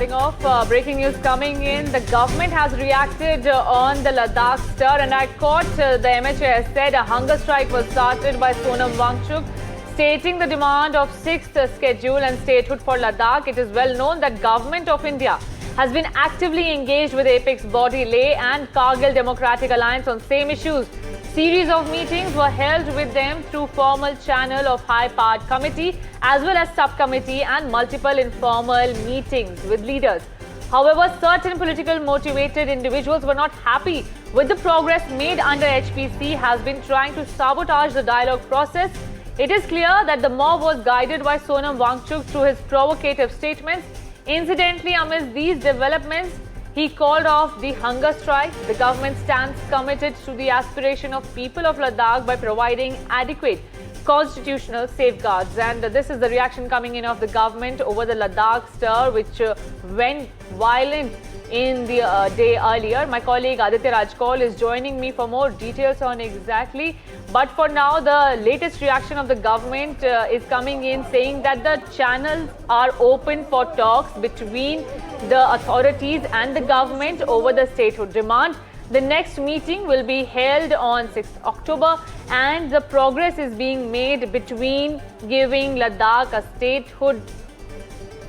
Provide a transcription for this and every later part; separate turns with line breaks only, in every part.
starting off, breaking news coming in. The government has reacted on the Ladakh stir, and I quote, the MHA has said a hunger strike was started by Sonam Wangchuk, stating the demand of 6th schedule and statehood for Ladakh. It is well known that Government of India has been actively engaged with apex body Leh and Kargil Democratic Alliance on same issues. Series of meetings were held with them through formal channel of high-powered committee as well as subcommittee and multiple informal meetings with leaders. However, certain political motivated individuals were not happy with the progress made under HPC has been trying to sabotage the dialogue process. It is clear that the mob was guided by Sonam Wangchuk through his provocative statements. Incidentally, amidst these developments, he called off the hunger strike. The government stands committed to the aspiration of people of Ladakh by providing adequate constitutional safeguards. And this is the reaction coming in of the government over the Ladakh stir, which went violent in the day earlier. My colleague Aditya Rajkol is joining me for more details on exactly. But for now, the latest reaction of the government is coming in saying that the channels are open for talks between the authorities and the government over the statehood demand. The next meeting will be held on 6th October and the progress is being made between giving Ladakh a statehood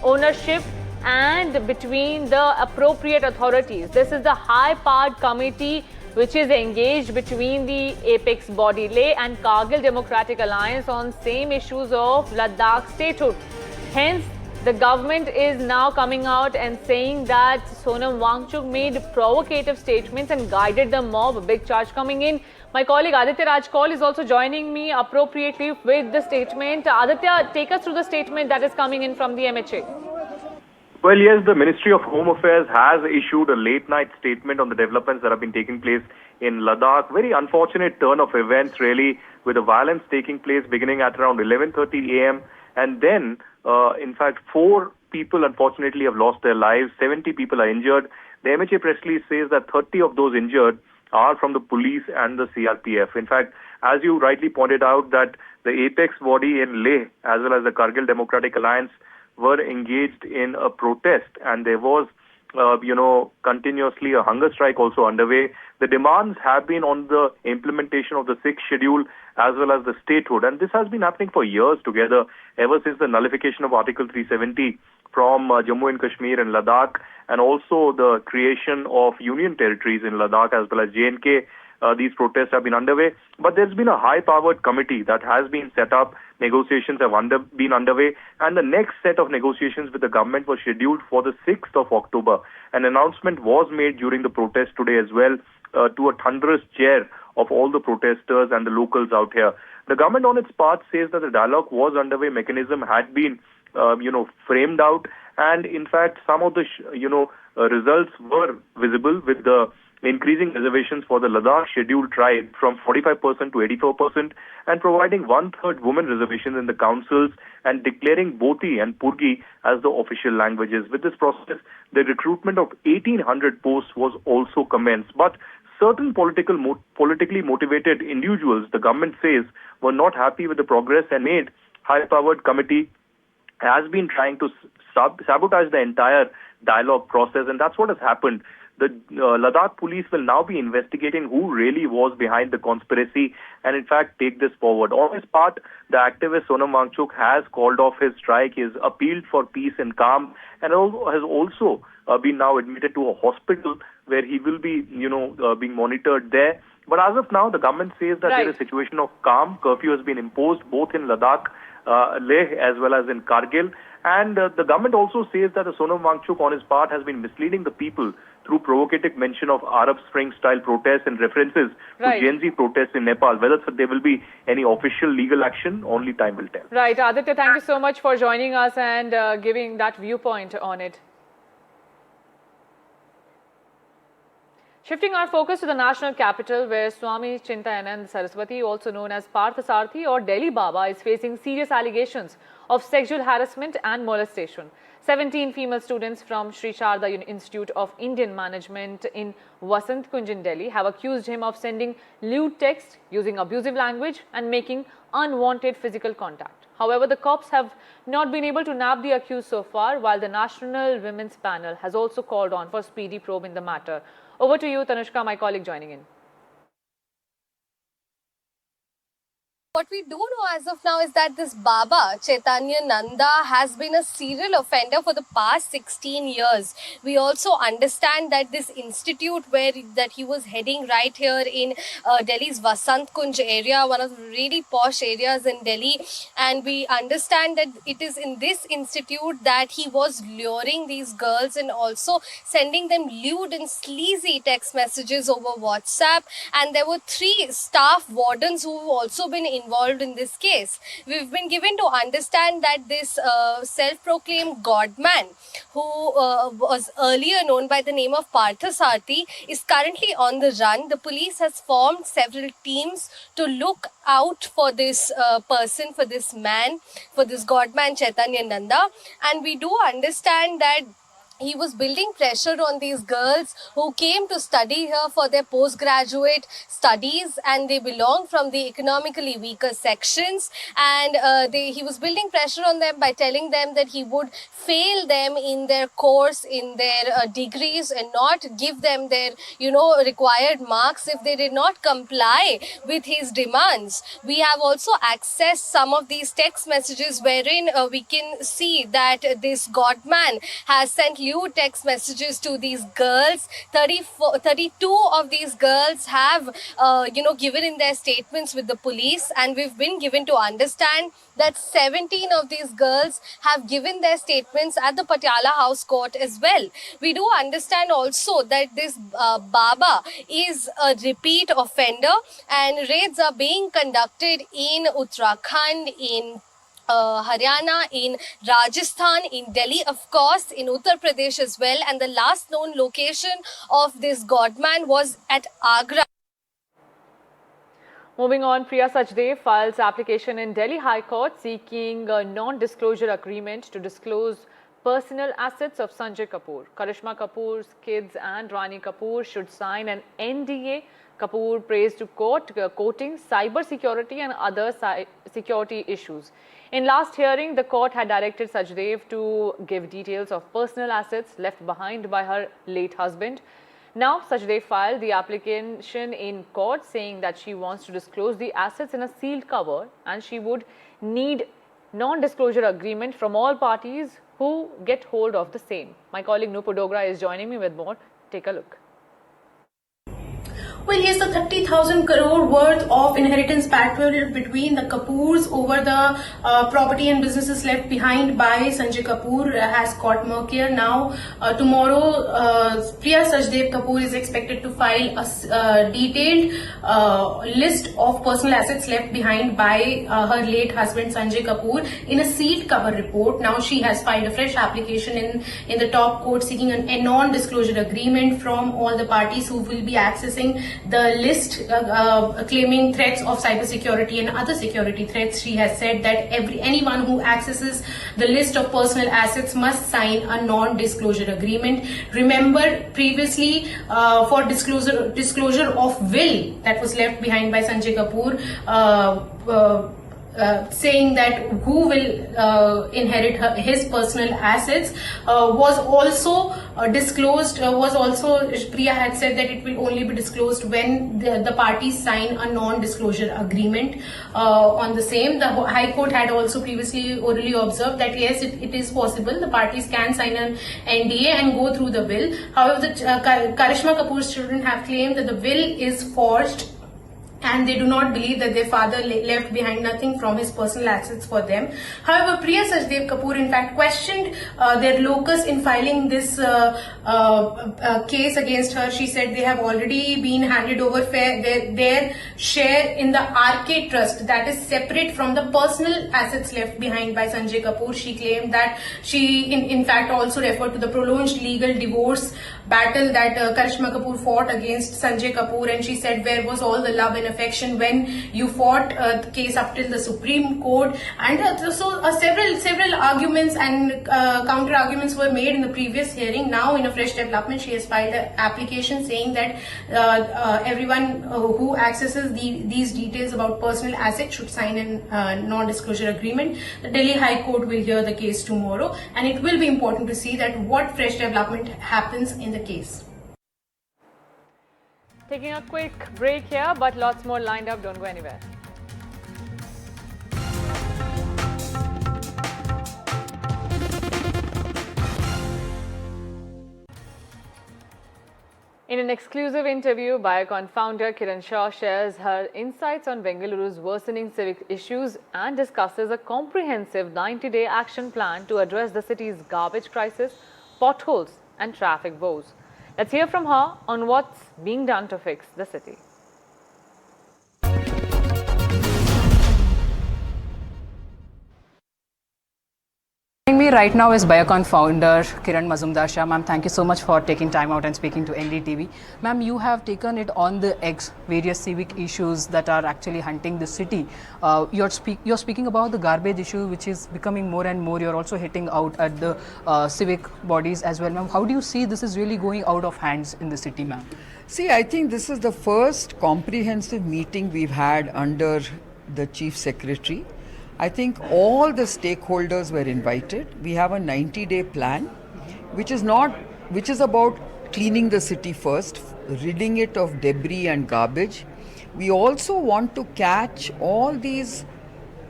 ownership and between the appropriate authorities. This is the high-powered committee which is engaged between the apex body Leh and Kargil Democratic Alliance on same issues of Ladakh statehood. Hence, the government is now coming out and saying that Sonam Wangchuk made provocative statements and guided the mob. A big charge coming in. My colleague Aditya Rajkol is also joining me appropriately with the statement. Aditya, take us through the statement that is coming in from the MHA.
Well, yes, the Ministry of Home Affairs has issued a late-night statement on the developments that have been taking place in Ladakh. Very unfortunate turn of events, really, with the violence taking place beginning at around 11:30 a.m. And then, in fact, 4 people, unfortunately, have lost their lives. 70 people are injured. The MHA press release says that 30 of those injured are from the police and the CRPF. In fact, as you rightly pointed out, that the apex body in Leh, as well as the Kargil Democratic Alliance, were engaged in a protest, and there was, continuously a hunger strike also underway. The demands have been on the implementation of the 6th schedule as well as the statehood, and this has been happening for years together, ever since the nullification of Article 370 from Jammu and Kashmir and Ladakh, and also the creation of union territories in Ladakh as well as J&K. These protests have been underway, but there's been a high-powered committee that has been set up. Negotiations have been underway, and the next set of negotiations with the government was scheduled for the 6th of October. An announcement was made during the protest today as well to a thunderous cheer of all the protesters and the locals out here. The government on its part says that the dialogue was underway, mechanism had been framed out, and in fact some of the results were visible with the increasing reservations for the Ladakh scheduled tribe from 45% to 84% and providing 1/3 women reservations in the councils and declaring Boti and Purgi as the official languages. With this process, the recruitment of 1,800 posts was also commenced. But certain politically motivated individuals, the government says, were not happy with the progress and made high-powered committee has been trying to sabotage the entire dialogue process, and that's what has happened. The Ladakh police will now be investigating who really was behind the conspiracy and, in fact, take this forward. On his part, the activist Sonam Wangchuk has called off his strike, he's appealed for peace and calm, and has also been now admitted to a hospital where he will be, being monitored there. But as of now, the government says that there is a situation of calm. Curfew has been imposed both in Ladakh, Leh, as well as in Kargil. And the government also says that the Sonam Wangchuk on his part has been misleading the people through provocative mention of Arab Spring-style protests and references to Gen Z protests in Nepal. Whether there will be any official legal action, only time will tell.
Right. Aditya, thank you so much for joining us and giving that viewpoint on it. Shifting our focus to the national capital, where Swami Chintayanand Saraswati, also known as Parthasarathi or Delhi Baba, is facing serious allegations of sexual harassment and molestation. 17 female students from Sri Sharda Institute of Indian Management in Vasant Kunj in Delhi have accused him of sending lewd texts, using abusive language and making unwanted physical contact. However, the cops have not been able to nab the accused so far, while the National Women's Panel has also called on for speedy probe in the matter. Over to you, Tanushka, my colleague joining in.
What we do know as of now is that this Baba, Chaitanya Nanda, has been a serial offender for the past 16 years. We also understand that this institute that he was heading right here in Delhi's Vasant Kunj area, one of the really posh areas in Delhi, and we understand that it is in this institute that he was luring these girls and also sending them lewd and sleazy text messages over WhatsApp, and there were 3 staff wardens who have also been involved in this case. We've been given to understand that this self-proclaimed godman, who was earlier known by the name of Parthasarathi, is currently on the run. The police has formed several teams to look out for this person, for this man, for this godman Chaitanya Nanda, and we do understand that he was building pressure on these girls who came to study here for their postgraduate studies, and they belong from the economically weaker sections, and he was building pressure on them by telling them that he would fail them in their course, in their degrees, and not give them their required marks if they did not comply with his demands. We have also accessed some of these text messages wherein we can see that this godman has sent lewd text messages to these girls. 32 of these girls have given in their statements with the police, and we've been given to understand that 17 of these girls have given their statements at the Patiala House Court as well. We do understand also that this Baba is a repeat offender, and raids are being conducted in Uttarakhand, in Haryana, in Rajasthan, in Delhi, of course, in Uttar Pradesh as well, and the last known location of this godman was at Agra.
Moving on, Priya Sachdev files application in Delhi High Court seeking a non-disclosure agreement to disclose personal assets of Sanjay Kapoor. Karishma Kapoor's kids and Rani Kapoor should sign an NDA. Kapoor praised to court, quoting cyber security and other security issues. In last hearing, the court had directed Sachdev to give details of personal assets left behind by her late husband. Now, Sachdev filed the application in court saying that she wants to disclose the assets in a sealed cover, and she would need non-disclosure agreement from all parties who get hold of the same. My colleague Nupur Dogra is joining me with more. Take a look.
Well, yes, the 30,000 crore worth of inheritance pact between the Kapoors over the property and businesses left behind by Sanjay Kapoor has got murkier. Now, tomorrow, Priya Sachdev Kapoor is expected to file a detailed list of personal assets left behind by her late husband Sanjay Kapoor in a sealed cover report. Now, she has filed a fresh application in the top court seeking a non-disclosure agreement from all the parties who will be accessing the list, claiming threats of cybersecurity and other security threats. She has said that anyone who accesses the list of personal assets must sign a non-disclosure agreement. Remember, previously for disclosure of will that was left behind by Sanjay Kapoor, saying that who will inherit his personal assets was also disclosed, Priya had said that it will only be disclosed when the parties sign a non-disclosure agreement on the same. The High Court had also previously orally observed that yes, it is possible the parties can sign an NDA and go through the will. However, Karishma Kapoor's children have claimed that the will is forged, and they do not believe that their father left behind nothing from his personal assets for them. However, Priya Sachdev Kapoor in fact questioned their locus in filing this case against her. She said they have already been handed over their share in the Arcade Trust that is separate from the personal assets left behind by Sanjay Kapoor. She claimed that she in fact also referred to the prolonged legal divorce battle that Karishma Kapoor fought against Sanjay Kapoor, and she said, where was all the love and affection when you fought the case up till the Supreme Court? And several arguments and counter arguments were made in the previous hearing. Now, in a fresh development, she has filed an application saying that everyone who accesses these details about personal assets should sign a non-disclosure agreement. The Delhi High Court will hear the case tomorrow, and it will be important to see that what fresh development happens in the case.
Taking a quick break here, but lots more lined up. Don't go anywhere. In an exclusive interview, Biocon founder Kiran Shaw shares her insights on Bengaluru's worsening civic issues and discusses a comprehensive 90-day action plan to address the city's garbage crisis, potholes and traffic woes. Let's hear from her on what's being done to fix the city.
Joining me right now is Biocon founder Kiran Mazumdar Shah. Ma'am, thank you so much for taking time out and speaking to NDTV. Ma'am, you have taken it on the X, various civic issues that are actually hunting the city. You're speaking about the garbage issue, which is becoming more and more. You're also hitting out at the civic bodies as well. Ma'am, how do you see this is really going out of hands in the city, ma'am?
See, I think this is the first comprehensive meeting we've had under the Chief Secretary. I think all the stakeholders were invited. We have a 90-day plan, which is about cleaning the city first, ridding it of debris and garbage. We also want to catch all these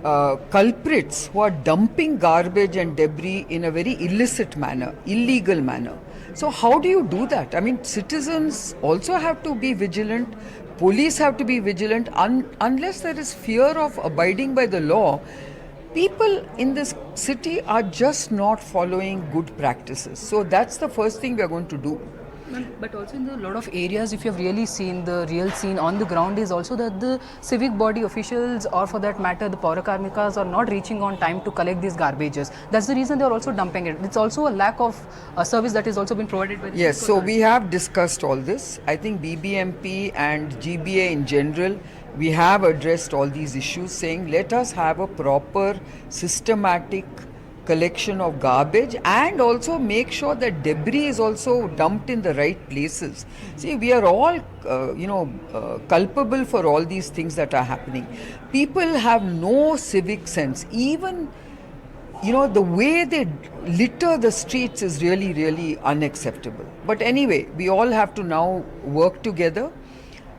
culprits who are dumping garbage and debris in a very illicit manner, illegal manner. So how do you do that? I mean, citizens also have to be vigilant. Police have to be vigilant. Unless there is fear of abiding by the law, people in this city are just not following good practices. So that's the first thing we are going to do.
But also in a lot of areas, if you have really seen the real scene on the ground, is also that the civic body officials, or for that matter the Paura Karmikas, are not reaching on time to collect these garbages. That's the reason they are also dumping it. It's also a lack of service that is also been provided by the
Yes, so we have discussed all this. I think BBMP and GBA in general, we have addressed all these issues, saying let us have a proper systematic collection of garbage and also make sure that debris is also dumped in the right places. See, we are all culpable for all these things that are happening. People have no civic sense. Even the way they litter the streets is really, really unacceptable. But anyway, we all have to now work together.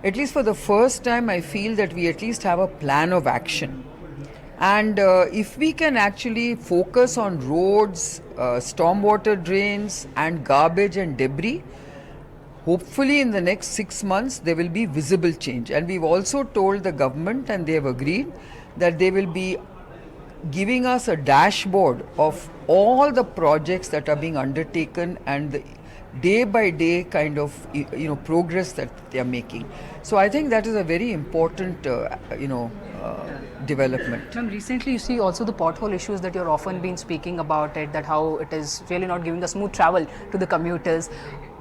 At least for the first time, I feel that we at least have a plan of action. And if we can actually focus on roads, stormwater drains and garbage and debris, hopefully in the next 6 months there will be visible change. And we've also told the government, and they have agreed, that they will be giving us a dashboard of all the projects that are being undertaken and the day by day kind of progress that they are making. So I think that is a very important development.
Ma'am, recently you see also the pothole issues that you're often been speaking about it, that how it is really not giving a smooth travel to the commuters.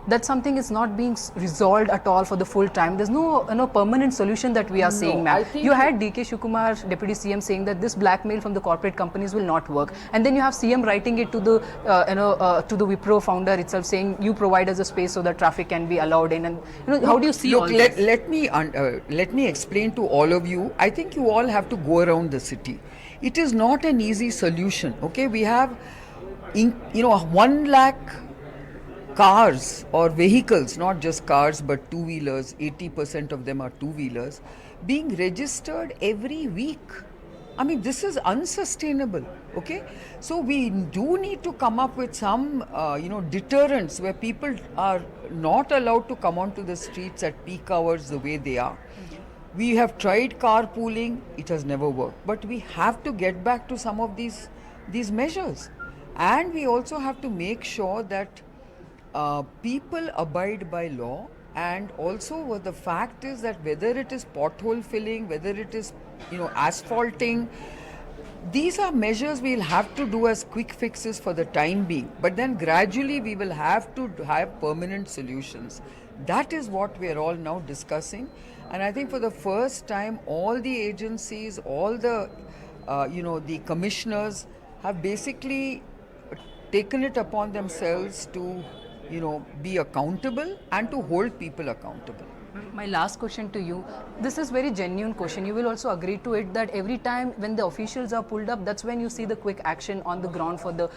That something is not being resolved at all for the full time. There's no permanent solution that we are seeing, ma'am. You had DK Shivakumar, Deputy CM, saying that this blackmail from the corporate companies will not work, and then you have CM writing it to the to the Wipro founder itself, saying you provide us a space so that traffic can be allowed in. And how do you see all this?
Let me explain to all of you. I think you all have to go around the city. It is not an easy solution. Okay, we have 1 lakh cars or vehicles, not just cars but two-wheelers, 80% of them are two-wheelers, being registered every week. I mean, this is unsustainable, okay? So we do need to come up with some, deterrents where people are not allowed to come onto the streets at peak hours the way they are. We have tried carpooling, it has never worked. But we have to get back to some of these measures. And we also have to make sure that people abide by law, and also the fact is that whether it is pothole filling, whether it is asphalting, these are measures we'll have to do as quick fixes for the time being, but then gradually we will have to have permanent solutions. That is what we are all now discussing, and I think for the first time all the agencies, all the the commissioners have basically taken it upon themselves to be accountable and to hold people accountable.
My last question to you, this is very genuine question. You will also agree to it that every time when the officials are pulled up, that's when you see the quick action on the ground for the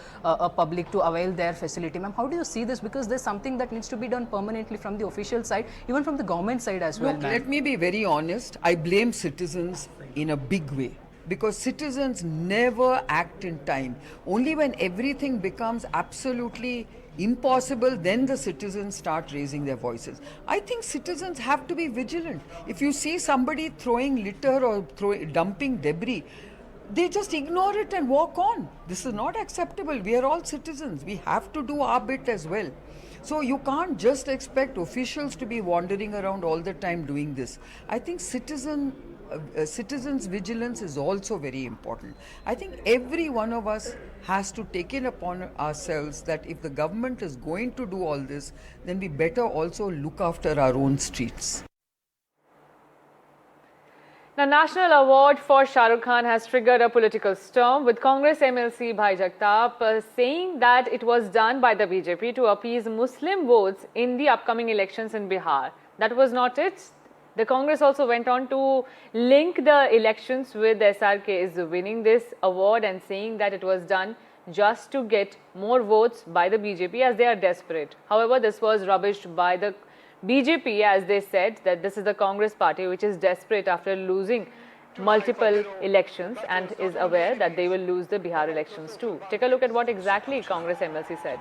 public to avail their facility. Ma'am, how do you see this? Because there's something that needs to be done permanently from the official side, even from the government side as well.
Look,
ma'am.
let me be very honest. I blame citizens in a big way, because citizens never act in time. Only when everything becomes absolutely impossible, then the citizens start raising their voices. I think citizens have to be vigilant. If you see somebody throwing litter or dumping debris, they just ignore it and walk on. This is not acceptable. We are all citizens. We have to do our bit as well. So you can't just expect officials to be wandering around all the time doing this. I think citizens' vigilance is also very important. I think every one of us has to take it upon ourselves that if the government is going to do all this, then we better also look after our own streets.
The National Award for Shah Rukh Khan has triggered a political storm, with Congress MLC Bhai Jagtap saying that it was done by the BJP to appease Muslim votes in the upcoming elections in Bihar. That was not it. The Congress also went on to link the elections with SRK's winning this award and saying that it was done just to get more votes by the BJP as they are desperate. However, this was rubbished by the BJP as they said that this is the Congress party which is desperate after losing multiple elections and is aware that they will lose the Bihar elections too. Take a look at what exactly Congress MLC said.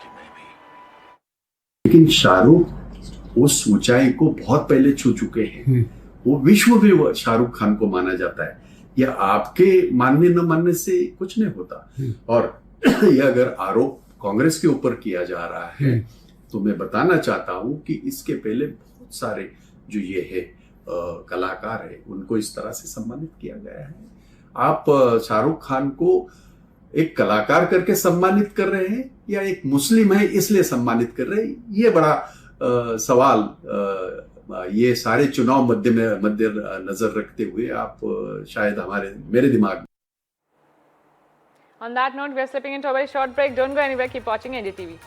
लेकिन शाहरुख उस ऊंचाई को बहुत पहले छू चुके हैं। वो विश्व में शाहरुख खान को माना जाता है। यह आपके मानने न मानने से कुछ नहीं होता। और यह अगर आरोप कांग्रेस के ऊपर किया जा रहा है तो मैं बताना चाहता हूं कि इसके पहले बहुत सारे जो ये है कलाकार है उनको इस तरह से सम्मानित किया गया है। आप शाहरुख खान को एक कलाकार करके सम्मानित कर रहे हैं या एक मुस्लिम है इसलिए सम्मानित कर रहे हैं, ये बड़ा सवाल ये सारे चुनाव मध्य नजर रखते हुए आप शायद मेरे दिमाग में।
On that note, we are slipping into a very short break. Don't go anywhere. Keep watching NDTV.